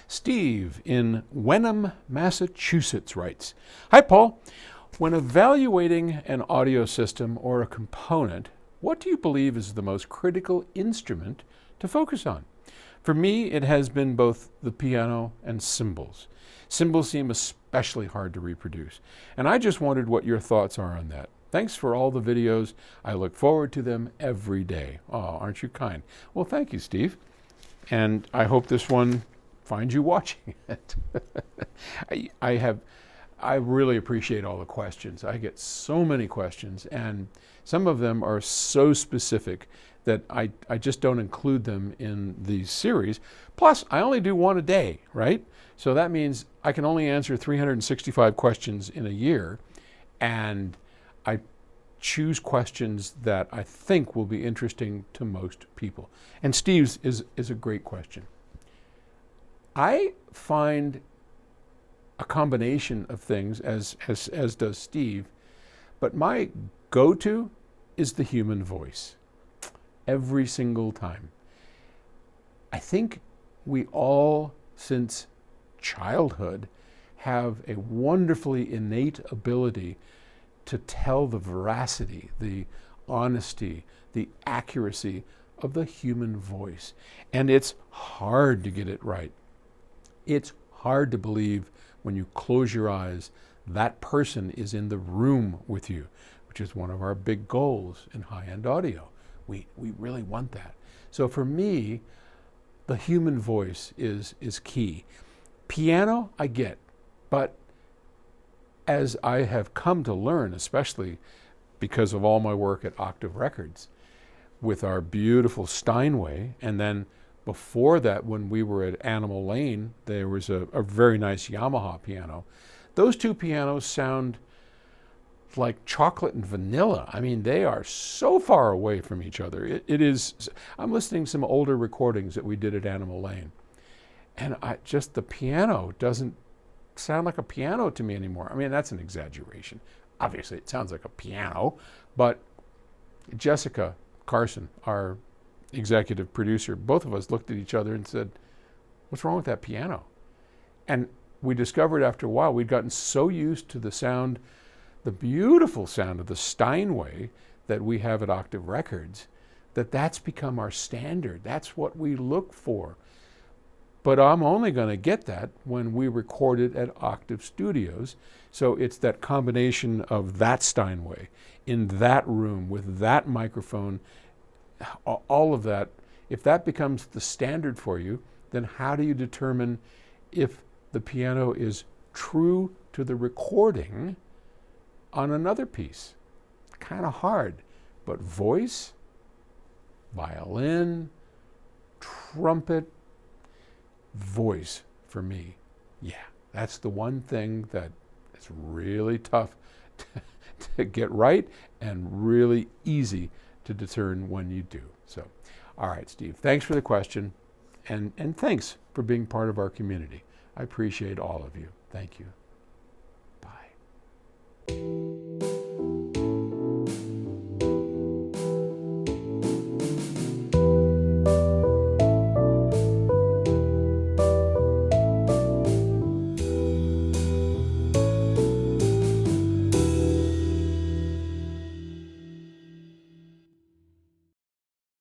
Steve in Wenham, Massachusetts writes, "Hi, Paul. When evaluating an audio system or a component, what do you believe is the most critical instrument to focus on? For me, it has been both the piano and cymbals. Cymbals seem especially hard to reproduce, and I just wondered what your thoughts are on that. Thanks for all the videos. I look forward to them every day." Oh, aren't you kind? Well, thank you, Steve. And I hope this one finds you watching it. I really appreciate all the questions. I get so many questions, and some of them are so specific that I just don't include them in these series. Plus, I only do one a day, right? So that means I can only answer 365 questions in a year, and I choose questions that I think will be interesting to most people. And Steve's is a great question. I find a combination of things, as does Steve, but my go-to is the human voice every single time. I think we all, since childhood, have a wonderfully innate ability to tell the veracity, the honesty, the accuracy of the human voice. And it's hard to get it right. It's hard to believe when you close your eyes that person is in the room with you, which is one of our big goals in high-end audio. We really want that. So for me, the human voice is key. Piano, I get, but as I have come to learn, especially because of all my work at Octave Records, with our beautiful Steinway, and then before that, when we were at Animal Lane, there was a very nice Yamaha piano. Those two pianos sound like chocolate and vanilla. I mean, they are so far away from each other. It is, I'm listening to some older recordings that we did at Animal Lane, and the piano doesn't sound like a piano to me anymore. I mean, that's an exaggeration. Obviously, it sounds like a piano, but Jessica Carson, our executive producer, both of us looked at each other and said, "What's wrong with that piano?" And we discovered after a while we'd gotten so used to the sound, the beautiful sound of the Steinway that we have at Octave Records, that's become our standard. That's what we look for. But I'm only going to get that when we record it at Octave Studios. So it's that combination of that Steinway in that room with that microphone, all of that. If that becomes the standard for you, then how do you determine if the piano is true to the recording on another piece? Kind of hard. But voice, violin, trumpet, voice for me, yeah, that's the one thing that is really tough to get right and really easy to discern when you do. So, all right, Steve, thanks for the question, and thanks for being part of our community. I appreciate all of you. Thank you. Bye.